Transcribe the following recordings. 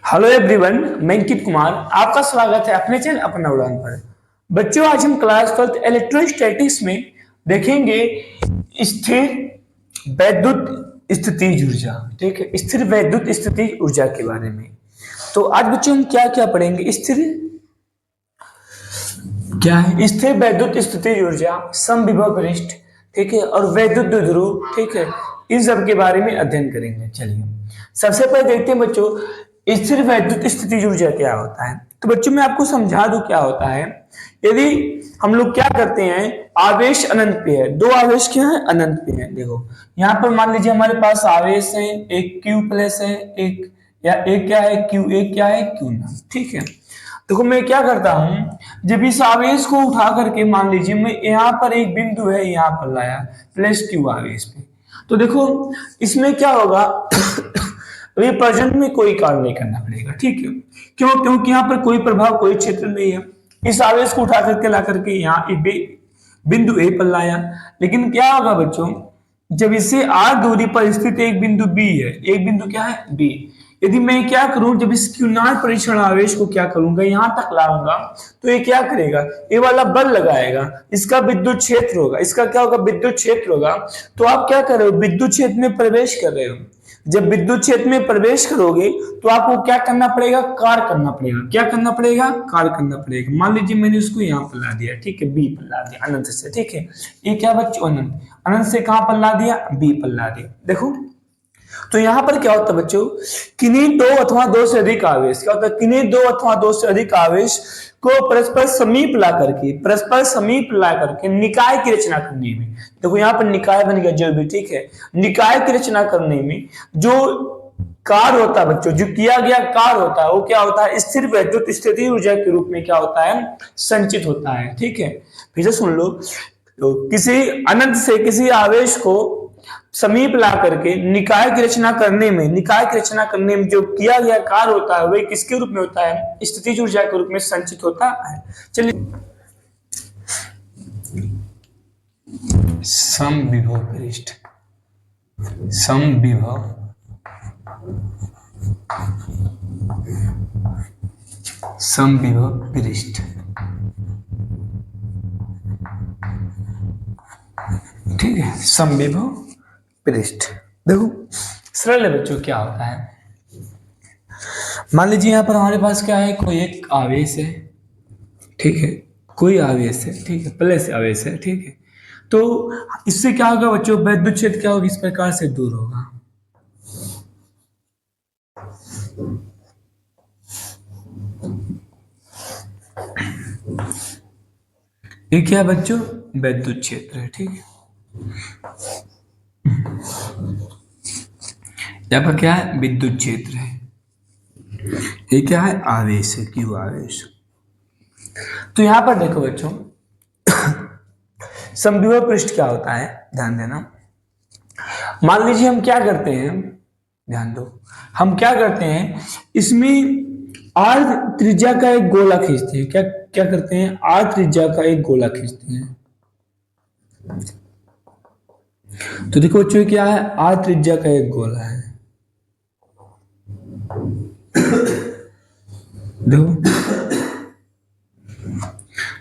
Hello everyone, मैं अंकित कुमार। आपका स्वागत है अपने चैनल अपना उड़ान पर। बच्चों, आज हम क्लास 12 इलेक्ट्रोस्टैटिक्स में देखेंगे स्थिर वैद्युत स्थितिज ऊर्जा। ठीक है, स्थिर वैद्युत स्थितिज ऊर्जा के बारे में। तो आज बच्चों हम क्या क्या पढ़ेंगे? स्थिर क्या है? स्थिर वैद्युत स्थितिज ऊर्जा, समविभव पृष्ठ, ठीक है, और वैद्युत द्विध्रुव, ठीक है, इन सब के बारे में अध्ययन करेंगे। चलिए सबसे पहले देखते हैं बच्चों, स्थिर वैद्युत स्थितिज ऊर्जा क्या होता है। तो बच्चों मैं आपको समझा दूं क्या होता है। यदि हम लोग क्या करते हैं, आवेश अनंत पे है, दो आवेश क्या है, अनंत पे है। देखो यहाँ पर मान लीजिए हमारे पास आवेश है, एक Q प्लस है, एक या एक क्या है Q, एक क्या है Q ना, ठीक है। देखो मैं क्या करता हूं, जब इस आवेश को उठा करके मान लीजिए मैं यहाँ पर एक बिंदु है यहाँ पर लाया प्लस Q आवेश पे, तो देखो इसमें क्या होगा अभी प्रेजेंट में कोई कार्य नहीं करना पड़ेगा, ठीक है। क्यों? क्योंकि यहाँ पर कोई प्रभाव, कोई क्षेत्र नहीं है। इस आवेश को उठा करके ला करके यहाँ बिंदु ए पर लाया, लेकिन क्या होगा बच्चों, जब इसे r दूरी पर स्थित एक बिंदु B है, एक बिंदु क्या है B, यदि मैं क्या करूं, जब इस क्यूनार परीक्षण आवेश को क्या करूंगा, यहां तक लाऊंगा, तो ये क्या करेगा, ये वाला बल लगाएगा, इसका विद्युत क्षेत्र होगा, इसका क्या होगा, विद्युत क्षेत्र होगा। तो आप क्या कर रहे हो, विद्युत क्षेत्र में प्रवेश कर रहे हो। जब विद्युत क्षेत्र में प्रवेश करोगे तो आपको क्या करना पड़ेगा, कार्य करना पड़ेगा। क्या करना पड़ेगा, कार्य करना पड़ेगा। मान लीजिए मैंने उसको यहाँ पर ला दिया, ठीक है, बी पर ला दिया अनंत से, ठीक है। ये क्या बच्चों, अनंत, अनंत से कहां पर ला दिया, बी पर ला दिया। देखो तो यहां पर क्या होता है बच्चों, किन्हीं दो अथवा दो से अधिक आवेश, क्या होता है, किन्हीं दो अथवा दो से अधिक आवेश को परस्पर समीप ला करके, परस्पर समीप ला करके निकाय की रचना करने में, देखो यहाँ पर निकाय बन गया जो भी, ठीक है, निकाय की रचना करने में जो कार्य होता है बच्चों, जो किया गया कार्य होता है, वो क्या होता है, स्थिर वैद्युत स्थिति ऊर्जा के रूप में क्या होता है, संचित होता है, ठीक है। फिर से सुन लो, तो किसी अनंत से किसी आवेश को समीप ला करके निकाय की रचना करने में, निकाय की रचना करने में जो किया गया कार्य होता है वही किसके रूप में होता है, स्थितिज ऊर्जा के रूप में संचित होता है। चलिए समविभव पृष्ठ, समविभव समविभव पृष्ठ, ठीक है, समविभव पृष्ठ। देखो सरल है बच्चों, क्या होता है, मान लीजिए यहां पर हमारे पास क्या है, कोई एक आवेश है, ठीक है, कोई आवेश है, ठीक है, प्लस आवेश है, ठीक है। तो इससे क्या होगा बच्चों, वैद्युत क्षेत्र क्या होगा, इस प्रकार से दूर होगा। ये क्या बच्चों, वैद्युत क्षेत्र है, ठीक है। यहाँ पर क्या है, विद्युत क्षेत्र है। ये क्या है, आवेश है, क्यू आवेश। तो यहां पर देखो बच्चों समविभव पृष्ठ क्या होता है, ध्यान देना। मान लीजिए हम क्या करते हैं, ध्यान दो, हम क्या करते हैं, इसमें आर त्रिज्या का एक गोला खींचते हैं। क्या क्या करते हैं, आर त्रिज्या का एक गोला खींचते हैं। तो देखो बच्चों क्या है, आर त्रिज्या का एक गोला है। देखो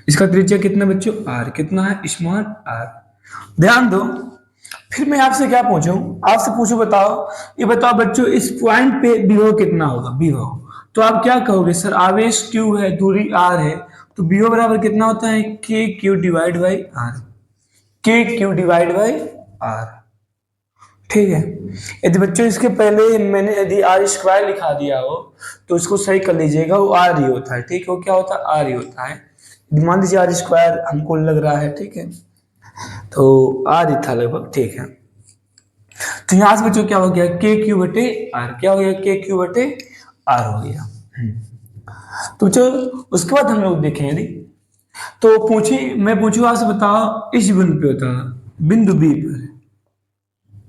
इसका त्रिज्या कितना बच्चों, आर, कितना है, स्मॉल आर। ध्यान दो, फिर मैं आपसे क्या पूछूं, आपसे पूछूं, बताओ, ये बताओ बच्चों, इस पॉइंट पे विभव कितना होगा, विभव। तो आप क्या कहोगे, सर आवेश Q है, दूरी R है, तो विभव बराबर कितना होता है, के क्यू डिवाइड बाई आर, के क्यू डिवाइड बाई आर, ठीक है। यदि बच्चों इसके पहले मैंने यदि आर स्क्वायर लिखा दिया हो तो इसको सही कर लीजिएगा, वो आर ही होता है, ठीक है, वो क्या होता है, आर ही होता है। मान लीजिए आर स्क्वायर हमको लग रहा है, ठीक है, तो आर ही था लगभग, ठीक है। तो यहां से बच्चों क्या हो गया, के क्यू बटे आर, क्या हो गया, के क्यू बटे आर हो गया। तो बच्चों उसके बाद हम लोग देखें, यदि तो पूछिए, मैं पूछूं आपसे, बताओ इस बिंदु पे होता है, बिंदु बी पर,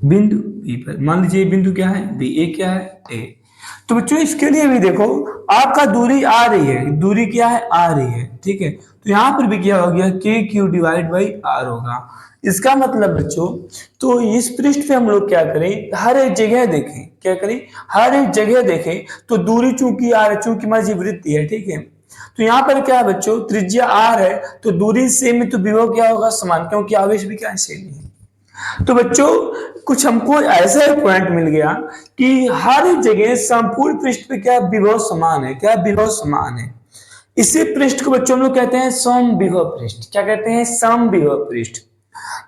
बिंदु बी पर मान लीजिए बिंदु क्या है, बी, ए क्या है, ए। तो बच्चों इसके लिए भी देखो, आपका दूरी आ रही है, दूरी क्या है, आ रही है, ठीक है। तो यहां पर भी क्या हो गया, के क्यू डिवाइड बाई आर होगा। इसका मतलब बच्चों, तो इस पृष्ठ पे हम लोग क्या करें, हर एक जगह देखें, क्या करें, हर एक जगह देखें। तो दूरी चूंकि आर है, चूंकि हमारी वृत्ति है, ठीक है। तो यहाँ पर क्या है बच्चों, त्रिज्या आर है तो दूरी सेम है, तो विभव क्या होगा, समान, क्योंकि आवेश भी क्या है, सेम है। तो बच्चों कुछ हमको ऐसा एक पॉइंट मिल गया कि हर जगह संपूर्ण पृष्ठ पे क्या विभव समान है, क्या विभव समान है। इसी पृष्ठ को बच्चों हम लोग कहते हैं समविभव पृष्ठ। क्या कहते हैं, समविभव पृष्ठ।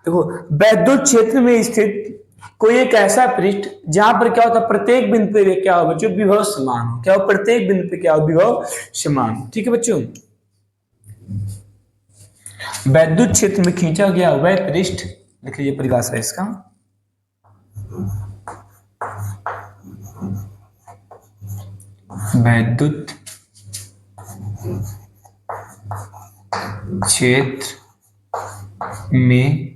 देखो वैद्युत क्षेत्र में स्थित कोई एक ऐसा पृष्ठ जहां पर क्या होता है, प्रत्येक बिंदु पे क्या हो बच्चों, विभव समान हो। क्या हो, प्रत्येक बिंदु पे क्या हो, विभव समान हो। ठीक है बच्चों, वैद्युत क्षेत्र में खींचा गया वह पृष्ठ, लिख लीजिए परिभाषा इसका, वैद्युत क्षेत्र में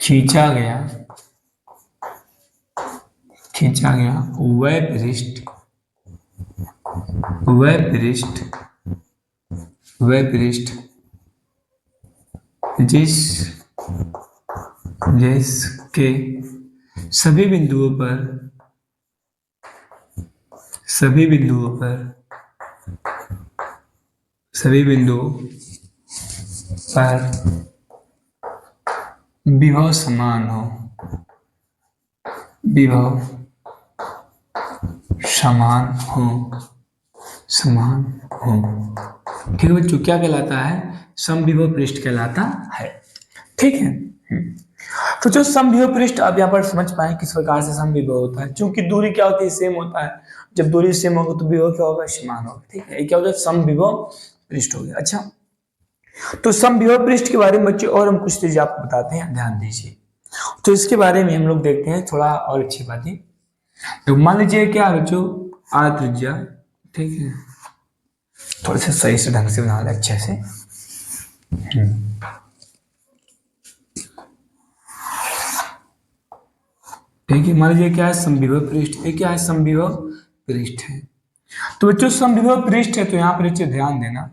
खींचा गया वह पृष्ठ जिसके सभी बिंदुओं पर विभव समान हो, ठीक है बच्चों, क्या कहलाता है, समविभव पृष्ठ कहलाता है। ठीक है। तो जो समविभव पृष्ठ, आप यहाँ पर समझ पाए किस प्रकार से समविभव होता है, क्योंकि दूरी क्या होती है, सेम होता है। जब दूरी सेम होगा तो विभव क्या होगा, समान होगा। ठीक है, ये क्या हो गया, समविभव पृष्ठ हो गया। अच्छा, तो समविभव पृष्ठ के बारे में बच्चे और हम कुछ चीजें आपको बताते हैं, ध्यान दीजिए। तो इसके बारे में हम लोग देखते हैं थोड़ा और अच्छी बातें। तो मान लीजिए क्या है बच्चों, आर त्रिज्या, ठीक है, थोड़े से सही से ढंग से बना ले अच्छे से। ठीक है, मान लीजिए क्या है, समविभव पृष्ठ। ये क्या है, समविभव पृष्ठ है। तो बच्चों समविभव पृष्ठ है तो यहाँ पर बच्चे ध्यान देना,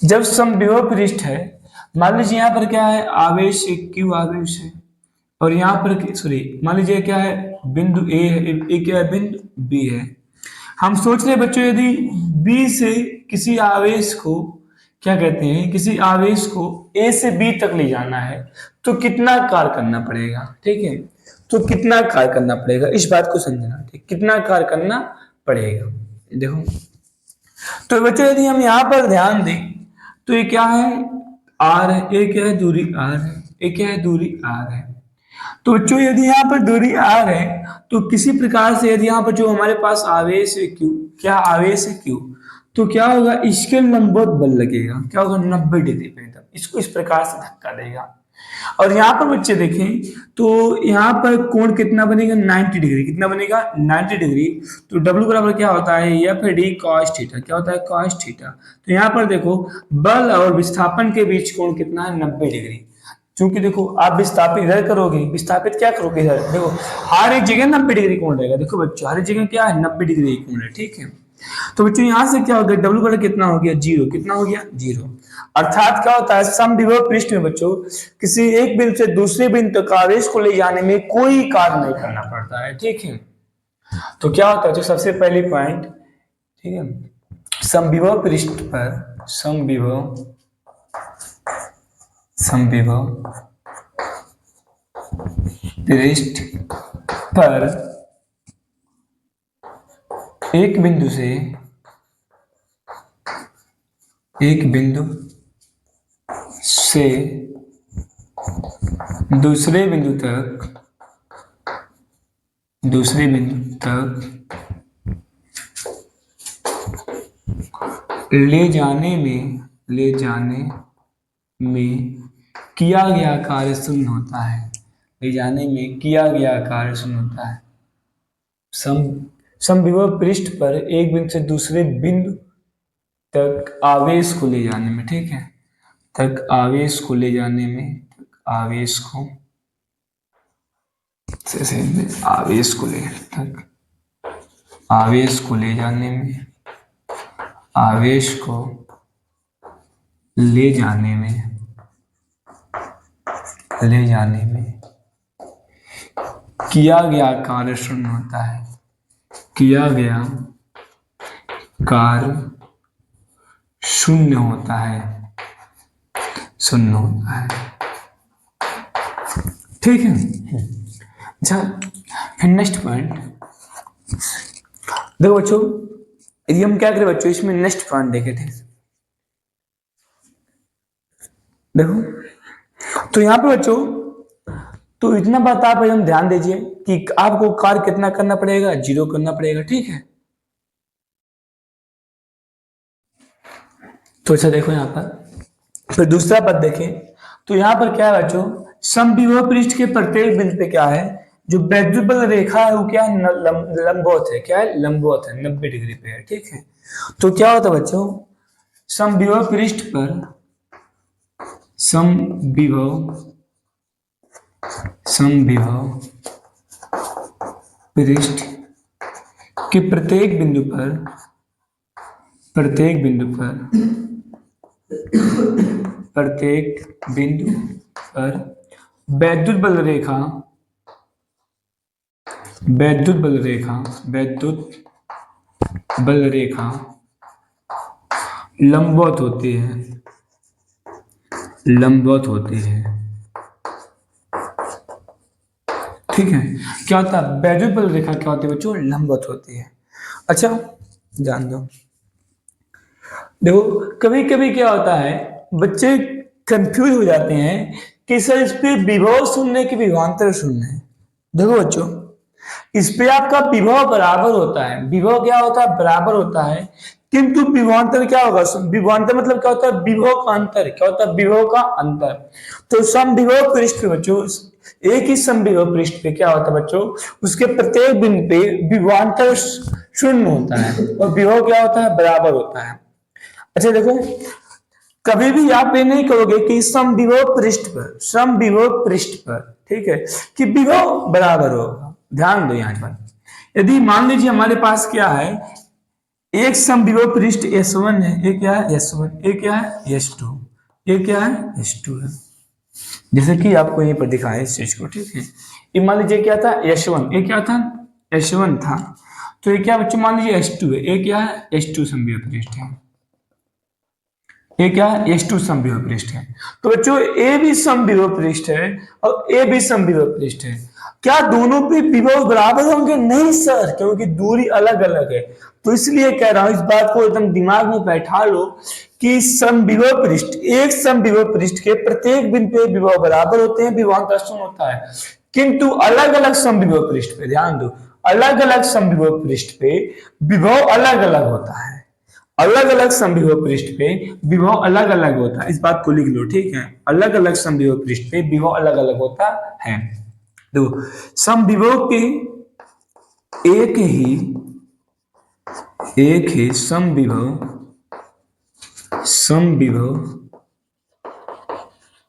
जब समविभव पृष्ठ है, मान लीजिए यहाँ पर क्या है, आवेश क्यू आवेश है, और यहाँ पर सॉरी मान लीजिए क्या है, बिंदु ए है, ए क्या है, बिंदु बी है। हम सोच रहे बच्चों, यदि बी से किसी आवेश को, क्या कहते हैं, किसी आवेश को ए से बी तक ले जाना है तो कितना कार्य करना पड़ेगा। ठीक है, तो कितना कार्य करना पड़ेगा, इस बात को समझना। ठीक, कितना कार्य करना पड़ेगा। देखो तो बच्चों यदि हम यहाँ पर ध्यान दें तो ये क्या है, आर है, ये क्या है, दूरी आर है, ये क्या है, दूरी आर है। तो बच्चों यदि यहाँ पर दूरी आर है तो किसी प्रकार से यदि यहाँ पर जो हमारे पास आवेश है क्यू, क्या आवेश है क्यू, तो क्या होगा, इसके लंबवत बल लगेगा, क्या होगा, 90 डिग्री पे एकदम इसको इस प्रकार से धक्का देगा। और यहाँ पर बच्चे देखें तो यहाँ पर कोण कितना बनेगा, 90 डिग्री। कितना बनेगा, 90 डिग्री। तो W बराबर क्या होता है, एफ डी कॉस थीटा। क्या होता है, कॉस थीटा। तो यहाँ पर देखो बल और विस्थापन के बीच कोण कितना है, 90 डिग्री। क्योंकि देखो आप विस्थापित इधर करोगे, विस्थापित क्या करोगे इधर, देखो हर एक जगह 90 डिग्री कोण रहेगा। देखो बच्चों हर एक जगह क्या है, 90 डिग्री कोण है। ठीक है, तो बच्चों यहां से क्या हो गया, डब्ल्यू बराबर कितना हो गया, जीरो। कितना हो गया, जीरो। अर्थात क्या होता है, समविभव पृष्ठ में बच्चों किसी एक बिंदु से दूसरे बिंदु तक आवेश को ले जाने में कोई कार्य नहीं करना पड़ता है। ठीक है, तो क्या होता है, जो सबसे पहली पॉइंट, ठीक है, समविभव पृष्ठ पर समविभव पृष्ठ पर एक बिंदु से दूसरे बिंदु तक ले जाने में किया गया कार्य शून्य होता है। ले जाने में किया गया कार्य शून्य होता है। समविभव पृष्ठ पर एक बिंदु से दूसरे बिंदु तक आवेश को ले जाने में, ठीक है, आवेश को ले जाने में ले जाने में किया गया कार्य शून्य होता है, किया गया कार्य शून्य होता है, शून्य होता है। ठीक है। अच्छा, फिर नेक्स्ट पॉइंट देखो बच्चों, यदि हम क्या करें बच्चों, इसमें नेक्स्ट पॉइंट देखे थे। देखो तो यहाँ पे बच्चों, तो इतना बात आप हम ध्यान दीजिए कि आपको कार्य कितना करना पड़ेगा, 0 करना पड़ेगा। ठीक है। तो अच्छा देखो यहाँ पर फिर दूसरा पद देखें, तो यहाँ पर क्या है बच्चों, समविभव पृष्ठ के प्रत्येक बिंदु पे क्या है, जो वैद्युत बल रेखा है वो क्या है, लंबवत है। क्या है, लंबवत है, 90 डिग्री पे है। ठीक है। तो क्या होता है बच्चों, समविभव पृष्ठ पर, समविभव पृष्ठ के प्रत्येक बिंदु पर वैद्युत बल रेखा लंबवत होती है। ठीक है। क्या होता है, वैद्युत बल रेखा क्या होती है बच्चों, लंबवत होती है। अच्छा जान दो, देखो कभी कभी क्या होता है, बच्चे कंफ्यूज हो जाते हैं कि सर इस पे विभव शून्य की विभवांतर शून्य है। देखो बच्चों, इस पे आपका विभव बराबर होता है, विभव क्या होता है, बराबर होता है, किंतु विभवांतर क्या होगा, विभवांतर मतलब क्या होता है, विभव का अंतर। क्या होता है, विभव का अंतर। तो समविभव पृष्ठ पे बच्चों, एक ही समविभव पृष्ठ पे क्या होता है बच्चों, उसके प्रत्येक बिंदु पे विभवांतर शून्य होता है और विभव क्या होता है, बराबर होता है। अच्छा देखो, कभी भी आप ये नहीं कहोगे कि समविभव पृष्ठ पर, ठीक है, कि विभव बराबर होगा। ध्यान दो यहाँ पर, यदि मान लीजिए हमारे पास क्या है, एक समविभव पृष्ठ S1 है, एक क्या है S1, एक क्या है S2, एक क्या है S2 है। जैसे कि आपको यहीं पर दिखाया इस चीज को। ठीक है। ये मान लीजिए क्या था S1, ये क्या था S1 था, तो ये क्या बच्चों, मान लीजिए S2 है, ये क्या है S2 समविभव पृष्ठ है, ये क्या है S2 समविभव पृष्ठ है। तो बच्चों ए भी समविभव पृष्ठ है और ए भी समविभव पृष्ठ है। क्या दोनों पे विभव बराबर होंगे? नहीं सर, क्योंकि दूरी अलग अलग है। तो इसलिए कह रहा हूं, इस बात को एकदम दिमाग में बैठा लो कि समविभव पृष्ठ, एक समविभव पृष्ठ के प्रत्येक बिंदु पे विभव बराबर होते हैं, विभवांतर शून्य होता है। किंतु अलग अलग समविभव पृष्ठ पे, ध्यान दो, अलग अलग समविभव पृष्ठ पे विभव अलग अलग होता है। अलग अलग समविभव पृष्ठ पे विभव अलग अलग होता है, इस बात को लिख लो। ठीक है। अलग अलग समविभव पृष्ठ पे विभव अलग अलग होता है। देखो समविभव के एक ही समविभव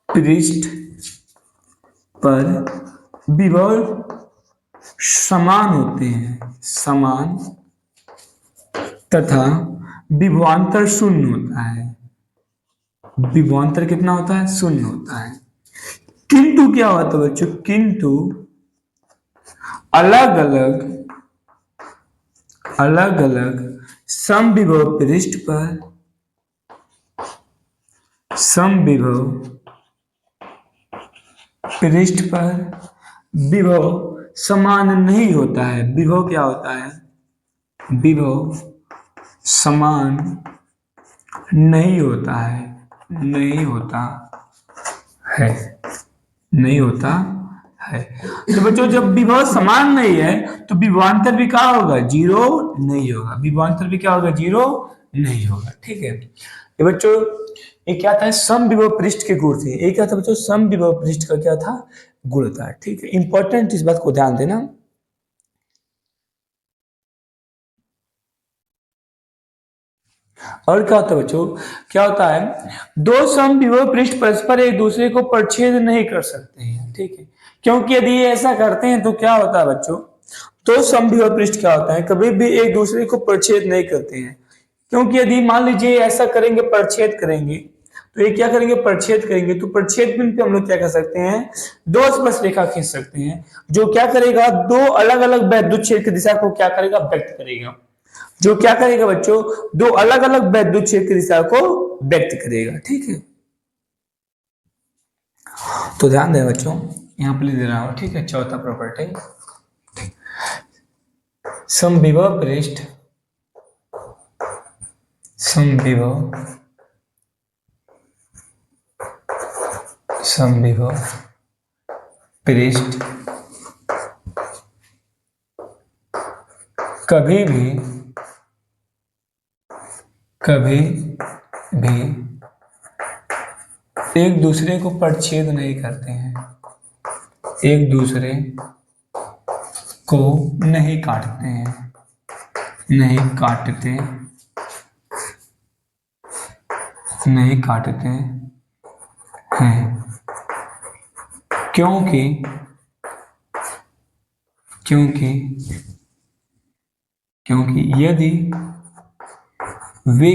पृष्ठ पर विभव समान होते हैं, समान, तथा विभवांतर शून्य होता है। विभवांतर कितना होता है? शून्य होता है। किंतु क्या होता है बच्चों, किंतु अलग अलग समविभव पृष्ठ पर विभव समान नहीं होता है। विभव क्या होता है? विभव समान नहीं होता है, नहीं होता है। तो बच्चों जब विभव समान नहीं है तो विभवांतर भी क्या होगा? 0 नहीं होगा। विभवांतर भी क्या होगा? 0 नहीं होगा। ठीक है। ये बच्चों ये क्या था? समविभव पृष्ठ के गुण थे। ये क्या था बच्चों? समविभव पृष्ठ का क्या था? गुण था। ठीक है। इंपॉर्टेंट, इस बात को ध्यान देना। और क्या होता है बच्चों? क्या होता है, दो समविभव पृष्ठ परस्पर एक दूसरे को परिच्छेद नहीं कर सकते हैं। ठीक है। क्योंकि यदि ये ऐसा करते हैं तो क्या होता है बच्चों, दो समविभव पृष्ठ क्या होता है, कभी भी एक दूसरे को परिच्छेद नहीं करते हैं। क्योंकि यदि मान लीजिए ऐसा करेंगे, परिच्छेद करेंगे, तो ये क्या करेंगे, परिच्छेद करेंगे। तो परिच्छेद बिंदु पे हम लोग क्या कर सकते हैं, दो स्पर्श रेखा खींच सकते हैं, जो क्या करेगा, दो अलग अलग वैद्युत क्षेत्र की दिशा को क्या करेगा, व्यक्त करेगा। जो क्या करेगा बच्चों, दो अलग अलग वैद्युत क्षेत्र की दिशा को व्यक्त करेगा। ठीक है, तो ध्यान दें बच्चों, यहाँ पर लिख दे रहा हूं। ठीक है, चौथा प्रॉपर्टी, समविभव पृष्ठ, समविभव पृष्ठ कभी भी एक दूसरे को परिच्छेद नहीं करते हैं, एक दूसरे को नहीं काटते हैं, नहीं काटते हैं, क्योंकि यदि वे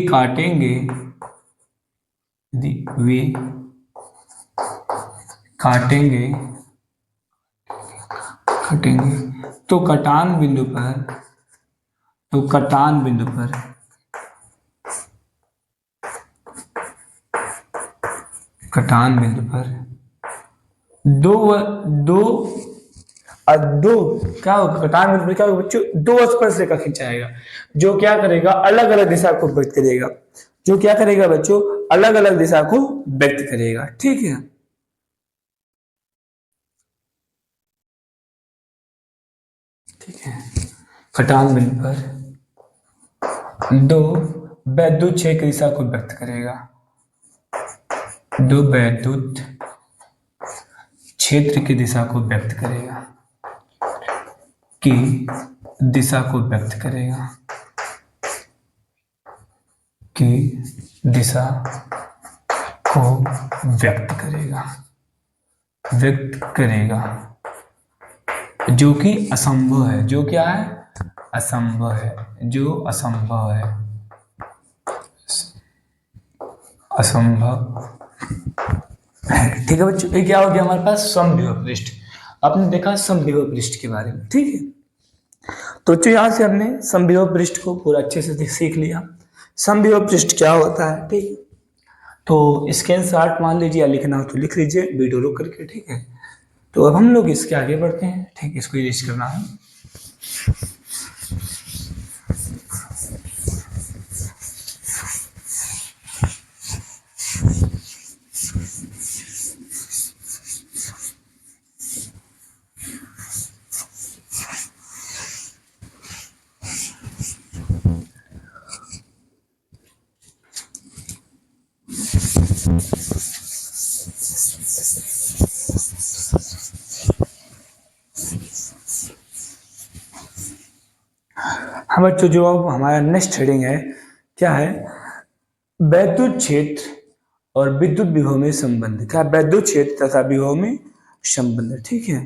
काटेंगे, तो कटान बिंदु पर दो क्या होगा, कटान बिंदु पर क्या होगा बच्चों, दो स्पर्श रेखा खिंचाएगा, जो क्या करेगा, अलग अलग दिशा को व्यक्त करेगा, जो क्या करेगा बच्चों, अलग अलग दिशा को व्यक्त करेगा। ठीक है, कटान बिंदु पर दो वैद्युत क्षेत्र की दिशा को व्यक्त करेगा, दो वैद्युत क्षेत्र की दिशा को व्यक्त करेगा, व्यक्त करेगा, जो कि असंभव है, जो क्या है, असंभव है, जो असंभव है, ठीक है बच्चों। ये क्या हो गया हमारे पास, समविभव पृष्ठ। आपने देखा समविभव पृष्ठ के बारे में। ठीक है, तो बच्चों यहाँ से हमने समविभव पृष्ठ को पूरा अच्छे से सीख लिया, समविभव पृष्ठ क्या होता है। ठीक है, तो स्क्रीनशॉट मान लीजिए, या लिखना हो तो लिख लीजिए वीडियो रोक करके। ठीक है, तो अब हम लोग इसके आगे बढ़ते हैं। ठीक है, इसको इरेज करना है। हाँ बच्चों, जो अब हमारा नेक्स्ट हेडिंग है, क्या है, वैद्युत क्षेत्र और विद्युत विभव में संबंध। क्या, वैद्युत क्षेत्र तथा विभव में संबंध। ठीक है,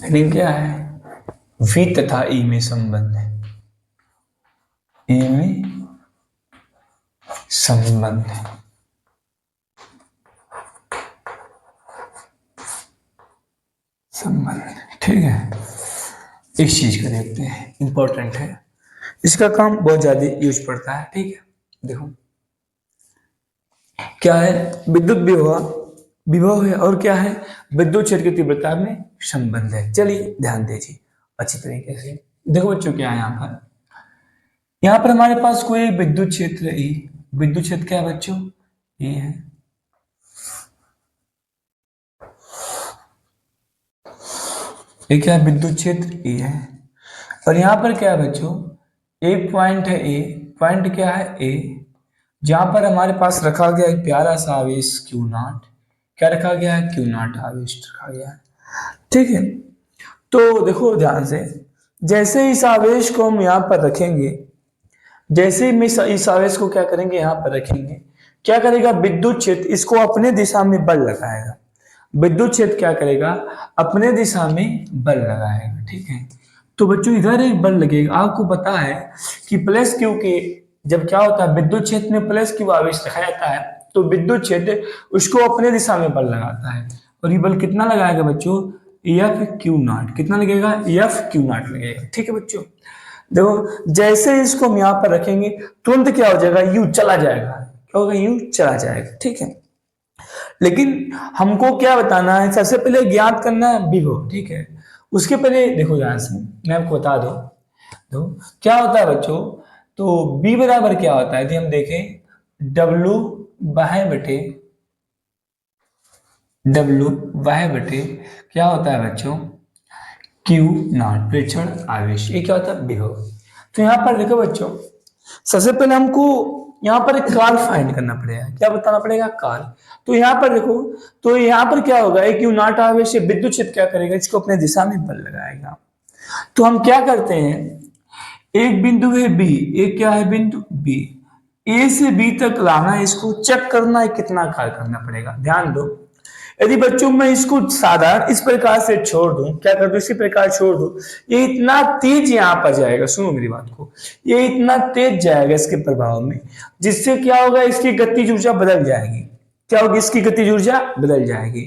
हेडिंग क्या है, V तथा E में संबंध है, E में संबंध है, ठीक है, इस चीज को देखते हैं, इंपॉर्टेंट है, इसका काम बहुत ज्यादा यूज पड़ता है। ठीक है, देखो क्या है, विद्युत विभव है, और क्या है, विद्युत क्षेत्र की तीव्रता में संबंध है। चलिए ध्यान दीजिए अच्छी तरीके से। देखो बच्चों क्या है, यहाँ पर हमारे पास कोई विद्युत क्षेत्र E, विद्युत क्षेत्र क्या है बच्चों, E है, ये क्या है, विद्युत क्षेत्र E है, और यहाँ पर क्या है बच्चों, एक पॉइंट है A, पॉइंट क्या है A, जहां पर हमारे पास रखा गया एक प्यारा सा आवेश Q0, क्या रखा गया है, Q0 आवेश रखा गया है। ठीक है, तो देखो ध्यान से, जैसे इस आवेश को हम यहाँ पर रखेंगे, जैसे ही इस आवेश को क्या करेंगे, यहाँ पर रखेंगे, क्या करेगा, विद्युत क्षेत्र इसको अपने दिशा में बल लगाएगा, विद्युत क्षेत्र क्या करेगा, अपने दिशा में बल लगाएगा। ठीक है, तो बच्चों इधर एक बल लगेगा। आपको पता है कि प्लस क्यू के जब क्या होता है विद्युत क्षेत्र में प्लस क्यू आवेश रखा जाता है तो विद्युत क्षेत्र उसको अपने दिशा में बल लगाता है। और ये बल कितना लगाएगा बच्चों, एफ क्यू नॉट। कितना लगेगा, एफ क्यू नॉट लगेगा। ठीक है बच्चों, देखो जैसे इसको हम यहाँ पर रखेंगे तुरंत क्या हो जाएगा, यू चला जाएगा। क्या होगा, यू चला जाएगा। ठीक है, लेकिन हमको क्या बताना है, सबसे पहले ज्ञात करना है विभव। ठीक है, उसके पहले देखो ध्यान से मैं आपको बता दूं, तो क्या होता है बच्चों, तो B बराबर क्या होता है, यदि हम देखें W बाय बटे क्या होता है बच्चों, क्यू नॉट, प्रेक्षण आवेश। ये क्या होता है, विभव। तो यहाँ पर देखो बच्चों, सबसे पहले हमको यहाँ पर एक काल फाइंड करना पड़ेगा। क्या बताना पड़ेगा, काल। तो यहाँ पर देखो, तो यहाँ पर क्या होगा, एक क्यू नॉट आवेश से विद्युत क्षेत्र क्या करेगा, इसको अपने दिशा में बल लगाएगा। तो हम क्या करते हैं, एक बिंदु है बी, एक क्या है बिंदु बी, ए से बी तक लाना है, इसको चेक करना है कितना कार्य करना पड़ेगा। ध्यान दो, यदि बच्चों मैं इसको साधारण इस प्रकार से छोड़ दूं, क्या कर दूं, इसी प्रकार छोड़ दूं, ये इतना तेज यहां पर जाएगा, सुनो मेरी बात को, ये इतना तेज जाएगा इसके प्रभाव में, जिससे क्या होगा, इसकी गतिज ऊर्जा बदल जाएगी। क्या होगी, इसकी गतिज ऊर्जा बदल जाएगी।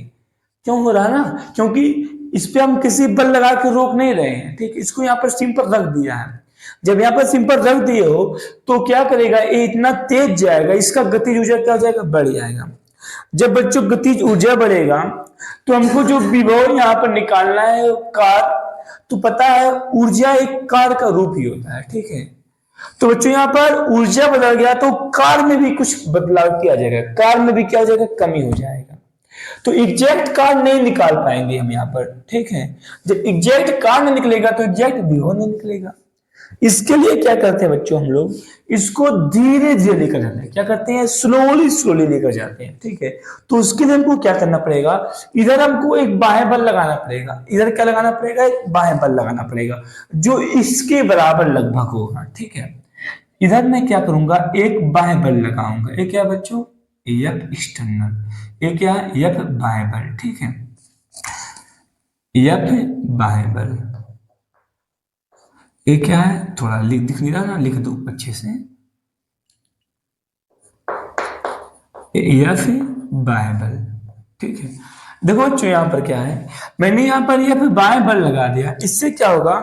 क्यों हो रहा ना, क्योंकि इस पे हम किसी बल लगा के रोक नहीं रहे हैं। ठीक, इसको यहाँ पर सिंपल रख दिया है। जब यहाँ पर सिंपल रख दिए हो तो क्या करेगा, ये इतना तेज जाएगा, इसका गतिज ऊर्जा क्या हो जाएगा, बढ़ जाएगा। जब बच्चों गतिज ऊर्जा बढ़ेगा तो हमको जो विभव यहाँ पर निकालना है कार, तो पता है ऊर्जा एक कार का रूप ही होता है। ठीक है, तो बच्चों यहाँ पर ऊर्जा बदल गया तो कार में भी कुछ बदलाव किया जाएगा, कार में भी क्या हो जाएगा, कमी हो जाएगा। तो एग्जैक्ट कार नहीं निकाल पाएंगे हम यहाँ पर। ठीक है, जब एग्जैक्ट कार नहीं निकलेगा तो एग्जैक्ट विभव नहीं निकलेगा। इसके लिए क्या करते हैं बच्चों, हम लोग इसको धीरे धीरे लेकर जाते हैं। क्या करते हैं, स्लोली स्लोली लेकर जाते हैं। ठीक है, तो उसके लिए हमको क्या करना पड़ेगा, इधर हमको एक बाह्य बल लगाना पड़ेगा। इधर क्या लगाना पड़ेगा, एक बाह्य बल लगाना पड़ेगा जो इसके बराबर लगभग होगा। ठीक है, इधर मैं क्या करूंगा, एक बाह्य बल लगाऊंगा। ये क्या बच्चों, एफ एक्सटर्नल। ये क्या, एफ बाह्य बल। ठीक है, एफ बाह्य बल। ये क्या है, थोड़ा दिख नहीं रहा ना, लिख दो अच्छे से, एफ बाह्य बल। ठीक है, देखो बच्चों यहाँ पर क्या है, मैंने यहाँ पर एफ बाह्य बल लगा दिया। इससे क्या होगा,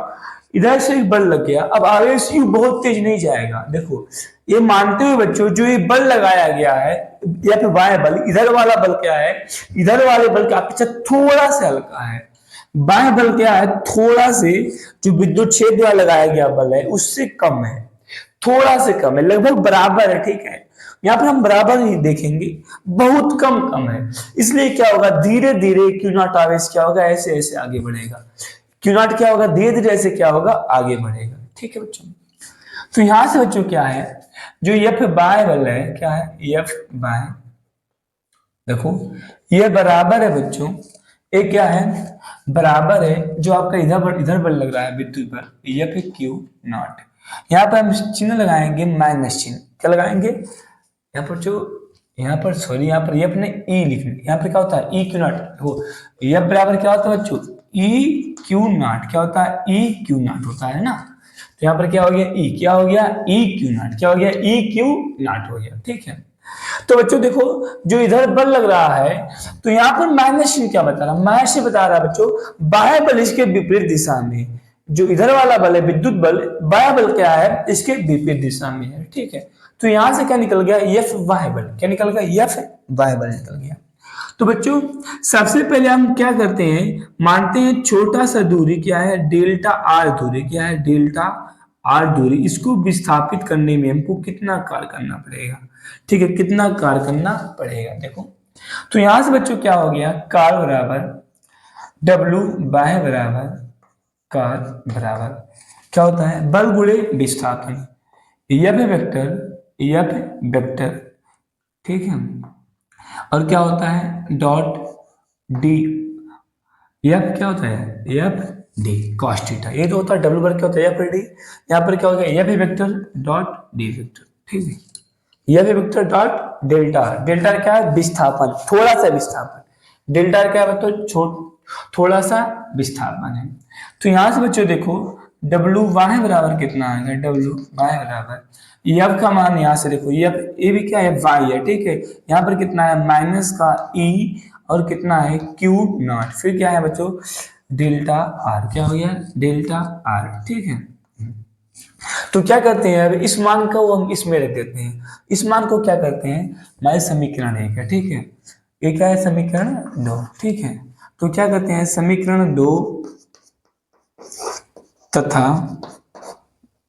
इधर से एक बल लग गया, अब आवेश यू बहुत तेज नहीं जाएगा। देखो ये मानते हुए बच्चों, जो ये बल लगाया गया है एफ बाह्य बल, इधर वाला बल क्या है, इधर वाले बल का अपेक्षा थोड़ा सा हल्का है। बाह्य बल क्या है, थोड़ा से जो विद्युत क्षेत्र द्वारा लगाया गया बल है उससे कम है, थोड़ा से कम है, लगभग बराबर है। ठीक है, यहाँ पर हम बराबर ही देखेंगे, बहुत कम कम है। इसलिए क्या होगा, धीरे धीरे क्यू नॉट आवेश क्या होगा, ऐसे ऐसे आगे बढ़ेगा। क्यू नॉट क्या होगा, धीरे धीरे ऐसे क्या होगा, आगे बढ़ेगा। ठीक है बच्चों, तो यहां से बच्चों क्या है, जो एफ बाह्य बल है, क्या है, एफ बाह्य, देखो ये बराबर है बच्चों, ये क्या है, बराबर है जो आपका इधर बल लग रहा है विद्युत बल, एफ क्यू नॉट। यहाँ पर हम चिन्ह लगाएंगे माइनस चिन्ह। क्या लगाएंगे, यहाँ पर जो यहाँ पर सॉरी यहाँ पर एफ ने ई लिखना, यहाँ पर क्या होता है, ई क्यू नॉट। देखो एफ बराबर क्या होता है बच्चों, ई क्यू नॉट। क्या होता है, ई क्यू नॉट होता है ना। तो यहाँ पर क्या हो गया, ई क्या हो गया, ई क्यू नॉट। क्या हो गया, ई क्यू नॉट हो गया। ठीक है, तो बच्चों देखो जो इधर बल लग रहा है, तो यहाँ पर माइनस क्या बता रहा, माइनस बता रहा है बच्चों, बाह्य बल इसके विपरीत दिशा में, जो इधर वाला बल है विद्युत बल, बाह्य बल क्या है, इसके विपरीत दिशा में है। ठीक है, तो यहां से क्या निकल गया, एफ बाह्य बल। क्या निकल गया, एफ बाह्य बल निकल गया। तो बच्चों सबसे पहले हम क्या करते हैं, मानते हैं छोटा सा दूरी क्या है, डेल्टा आर दूरी, क्या है, डेल्टा आर दूरी, इसको विस्थापित करने में हमको कितना कार्य करना पड़ेगा। ठीक है, कितना कार्य करना पड़ेगा, देखो तो यहां से बच्चों क्या हो गया, कार बराबर डब्ल्यू बाह्य बराबर कार बराबर क्या होता है, बल गुणे विस्थापन, एफ वेक्टर। ठीक है, और क्या होता है, डॉट डी, एफ क्या होता है, एफ डी कॉस थीटा। ये तो होता है डब्ल्यू पर क्या होता है, एफ डी। यहाँ पर क्या होगा, F vector dot D vector. ठीक है, F vector dot delta. Delta क्या है, विस्थापन, थोड़ा सा विस्थापन। डेल्टा क्या है, तो थोड़ा सा विस्थापन है। तो यहां से बच्चों देखो डब्ल्यू वाई बराबर कितना आएगा, डब्ल्यू वाई बराबर एफ का मान यहाँ से देखो, एफ ए भी क्या है, वाई है, ठीक है। यहाँ पर कितना है माइनस का ई और कितना है क्यू नॉट, फिर क्या है बच्चों डेल्टा आर, क्या हो गया डेल्टा आर, ठीक है। तो क्या करते हैं अब इस मान को हम इसमें रख देते हैं, इस मान को क्या करते हैं हमारे समीकरण एक है, ठीक है। ये क्या है समीकरण 2, ठीक है। तो क्या करते हैं समीकरण 2 तथा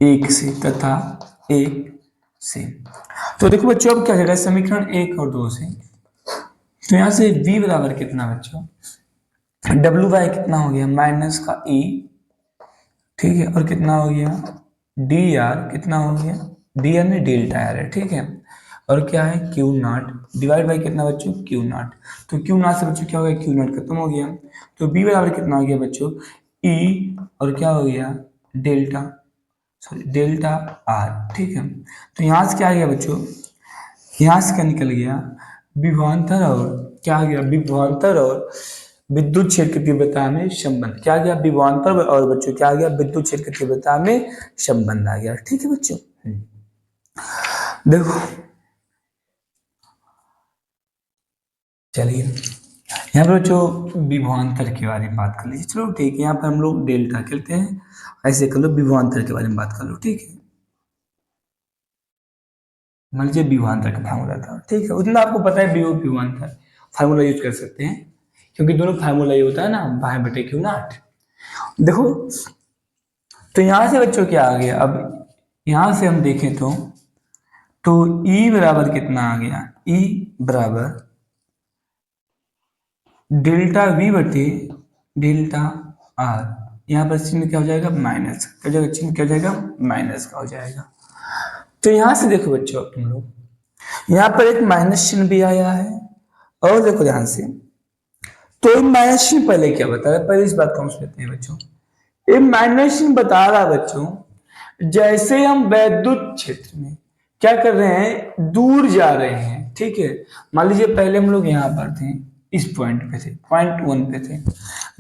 1 से, तथा 1 से, तो देखो बच्चों अब क्या करेगा समीकरण 1 और 2 से, तो यहां से v बराबर कितना बच्चों, डब्ल्यू वाई कितना हो गया माइनस का ई, ठीक है, और कितना हो गया डी आर, कितना हो गया डी आर में डेल्टा आर है, ठीक है। और क्या है क्यू नॉट डिवाइड बाई कितना बच्चों क्यू नॉट, तो क्यू नॉट से बच्चों क्या हो गया क्यू नॉट खत्म हो गया, तो बी बराबर कितना हो गया बच्चों ई और क्या हो गया डेल्टा, सॉरी डेल्टा आर, ठीक है। तो यहाँ से क्या आ गया बच्चों, यहाँ से क्या निकल गया विभवांतर और क्या आ गया विभवांतर और विद्युत क्षेत्र की तीव्रता में संबंध, क्या आ गया विभवांतर और बच्चों क्या आ गया विद्युत क्षेत्र की तीव्रता में संबंध आ गया, ठीक है बच्चों। देखो चलिए यहाँ पर बच्चों विभवांतर के बारे में बात कर लीजिए, चलो ठीक है। यहाँ पर हम लोग डेल्टा कहते हैं, ऐसे कर लो विभवांतर के बारे में बात कर लो, ठीक है। मान लीजिए विभवांतर का फार्मूला था, ठीक है, उतना आपको पता है विभवांतर फार्मूला यूज कर सकते हैं, क्योंकि दोनों फार्मूला ये होता है ना बाय बटे क्यू नॉट। देखो तो यहां से बच्चों क्या आ गया, अब यहां से हम देखें तो E बराबर कितना आ गया, E बराबर डेल्टा वी बटे डेल्टा आर, यहाँ पर चिन्ह क्या हो जाएगा माइनस, क्या हो जाएगा चिन्ह क्या हो जाएगा माइनस का हो जाएगा। तो यहां से देखो बच्चों तुम लोग यहाँ पर एक माइनस चिन्ह भी आया है, और देखो ध्यान से, तो माइनस चिन्ह पहले क्या बता रहा है, पहले इस बात को हम समझते हैं बच्चों। ये माइनस चिन्ह बता रहा बच्चों जैसे हम वैद्युत क्षेत्र में क्या कर रहे हैं दूर जा रहे हैं, ठीक है। मान लीजिए पहले हम लोग यहाँ पर थे, इस पॉइंट पे थे, पॉइंट 1 पे थे,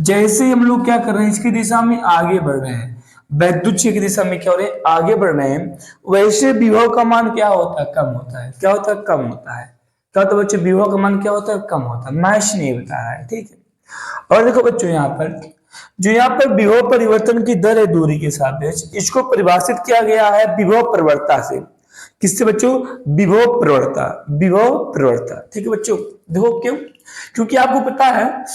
जैसे हम लोग क्या कर रहे हैं इसकी दिशा में आगे बढ़ रहे हैं, वैद्युत क्षेत्र की दिशा में क्या हो रहे हैं आगे बढ़ रहे हैं, वैसे विभव का मान क्या होता है कम होता है, क्या होता है कम होता है, क्या होता है बच्चों विभव का मान क्या होता है कम होता है, मैश नहीं बता रहा है, ठीक है। और देखो बच्चों यहाँ पर जो यहाँ पर विभव परिवर्तन की दर है दूरी के सापेक्ष, इसको परिभाषित किया गया है विभव प्रवणता से, किससे बच्चों विभव प्रवणता, विभव प्रवणता, ठीक है बच्चों। देखो क्यों, क्योंकि आपको पता है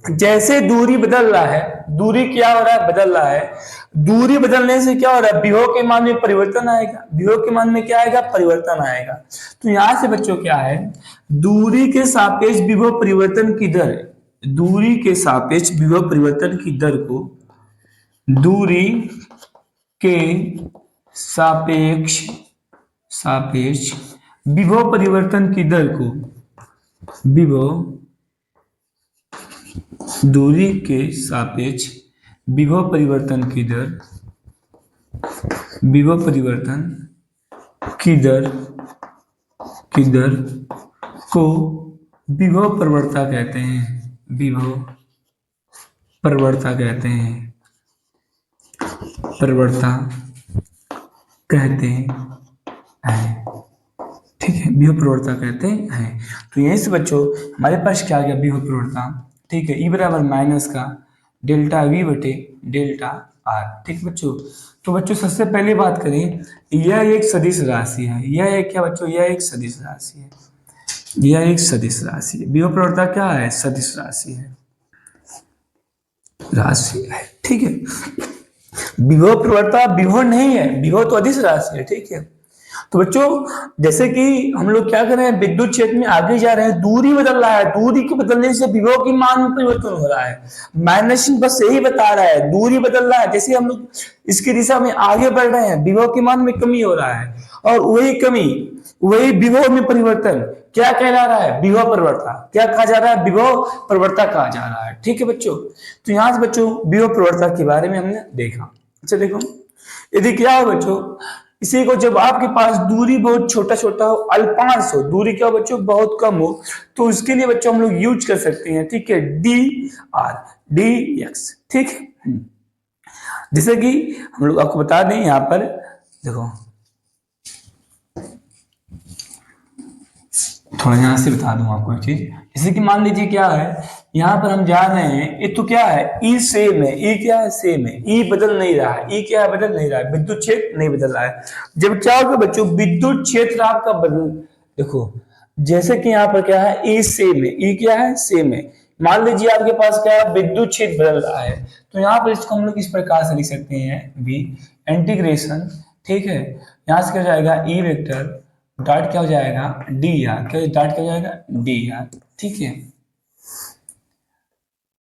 जैसे दूरी बदल रहा है, दूरी क्या हो रहा है बदल रहा है, दूरी बदलने से क्या हो रहा है विभव के मान में परिवर्तन आएगा, विभव के मान में क्या आएगा परिवर्तन आएगा। तो यहां से बच्चों क्या है दूरी के सापेक्ष विभव परिवर्तन की दर, दूरी के सापेक्ष विभव परिवर्तन की दर को दूरी के सापेक्ष सापेक्ष विभव परिवर्तन की दर को विभव दूरी के सापेक्ष विभव परिवर्तन की दर, विभव परिवर्तन की दर को विभव प्रवणता कहते हैं, विभव प्रवणता कहते हैं, प्रवणता कहते हैं, ठीक है विभव प्रवणता कहते हैं। तो यहीं से बच्चों हमारे पास क्या आ गया विभव प्रवणता, ठीक है, ई बराबर माइनस का डेल्टा वी बटे डेल्टा आर, ठीक बच्चों। तो बच्चों सबसे पहले बात करें यह एक सदिश राशि है, यह एक क्या बच्चों यह एक सदिश राशि है, यह एक सदिश राशि है, विभव प्रवणता क्या है सदिश राशि है, राशि है, ठीक है। विभव प्रवणता विभव नहीं है, विभव तो अदिश राशि है, ठीक है। तो बच्चों जैसे कि हम लोग क्या कर रहे हैं विद्युत क्षेत्र में आगे जा रहे हैं, दूरी बदल रहा है, दूरी के बदलने से विभव की मान में परिवर्तन हो रहा है, माइनस बस यही बता रहा है दूरी बदल रहा है, जैसे हम लोग इसकी दिशा में आगे बढ़ रहे हैं विभव के मान में कमी हो रहा है, और वही कमी वही विभव में परिवर्तन क्या कहला रहा है विभव प्रवणता, क्या कहा जा रहा है विभव प्रवणता कहा जा रहा है, ठीक है बच्चों। तो यहाँ से बच्चों विभव प्रवणता के बारे में हमने देखा। अच्छा देखो यदि क्या हो बच्चों इसी को जब आपके पास दूरी बहुत छोटा छोटा हो, अल्पांश हो, दूरी क्या हो बच्चों बहुत कम हो, तो उसके लिए बच्चों हम लोग यूज कर सकते हैं, ठीक है डी आर डी एक्स, ठीक है। जैसे कि हम लोग आपको बता दें यहाँ पर, देखो थोड़ा यहाँ से बता दूं आपको एक चीज। जैसे कि मान लीजिए क्या है, यहाँ पर हम जा रहे हैं, ये तो क्या है, ई सेम है, ई क्या है, सेम है, ई बदल नहीं रहा है, ई क्या है, बदल नहीं रहा है, विद्युत क्षेत्र नहीं बदल रहा है। जब क्या होगा बच्चों, विद्युत क्षेत्र आपका बदल, देखो जैसे कि यहाँ पर क्या है, ई सेम है, ई क्या है, सेम है। मान लीजिए आपके पास क्या है, विद्युत क्षेत्र बदल रहा है, तो यहाँ पर इसको हम लोग इस प्रकार से लिख सकते हैं, भी इंटीग्रेशन, ठीक है, यहाँ से क्या हो जाएगा, ई वेक्टर डॉट क्या हो जाएगा, डी आर, क्या डॉट क्या हो जाएगा, डी आर, ठीक है,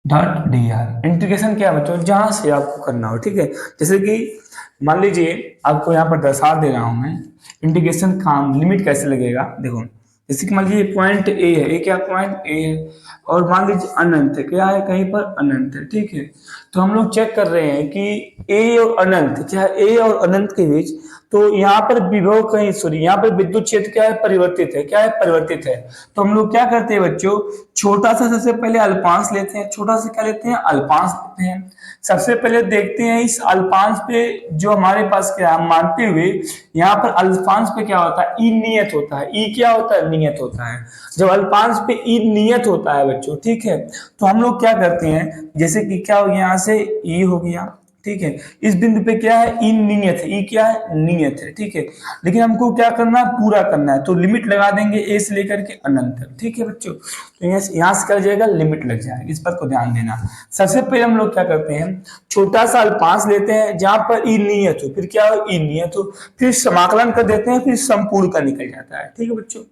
डॉट डी आर। इंटीग्रेशन क्या है बच्चों, जहां से आपको करना हो, ठीक है। जैसे कि मान लीजिए आपको यहाँ पर दर्शा दे रहा हूं मैं, इंटीग्रेशन काम लिमिट कैसे लगेगा, देखो जैसे कि मान लीजिए पॉइंट ए है, ए क्या पॉइंट ए है, और मान लीजिए अनंत है, क्या है, कहीं पर अनंत है, ठीक है। तो हम लोग चेक कर रहे हैं कि ए और अनंत, क्या है, ए और अनंत के बीच, तो यहाँ पर विभव कहीं, सॉरी यहाँ पर विद्युत क्षेत्र क्या है, परिवर्तित है, क्या है, परिवर्तित है। तो हम लोग क्या करते हैं बच्चों, छोटा सा सबसे पहले अल्पांश लेते हैं, छोटा सा क्या लेते हैं, अल्पांश लेते हैं। सबसे पहले देखते हैं इस अल्पांश पे, जो हमारे पास क्या है, मानते हुए यहाँ पर अल्पांश पे क्या होता है, ई नियत होता है, ई क्या होता है, नियत होता है। जब अल्पांश पे ई नियत होता है बच्चों, ठीक है, तो हम लोग क्या करते हैं, जैसे कि क्या हो गया, यहाँ से ई हो गया, ठीक है, इस बिंदु पे क्या है, ई नियत है, ई क्या है, नियत है, ठीक है। लेकिन हमको क्या करना है, पूरा करना है, तो लिमिट लगा देंगे ए से लेकर के अनंत तक, ठीक है बच्चों। तो यहाँ से क्या जाएगा, लिमिट लग जाएगी, इस बात को ध्यान देना। सबसे पहले हम लोग क्या करते हैं, छोटा सा अल्पांश लेते हैं जहां पर ई नियत हो, फिर क्या हो, ई नियत हो, फिर समाकलन कर देते हैं, फिर संपूर्ण का निकल जाता है, ठीक है बच्चों।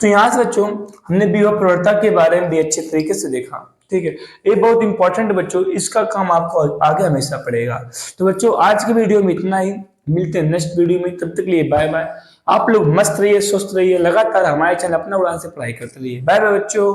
तो यहाँ से बच्चों हमने विभव प्रवणता के बारे में भी अच्छे तरीके से देखा, ठीक है। ये बहुत इंपॉर्टेंट बच्चों, इसका काम आपको आगे हमेशा पड़ेगा। तो बच्चों आज के वीडियो में इतना ही, मिलते हैं नेक्स्ट वीडियो में, तब तक के लिए बाय बाय। आप लोग मस्त रहिए, स्वस्थ रहिए, लगातार हमारे चैनल अपना उड़ान से पढ़ाई करते रहिए। बाय बाय बच्चों।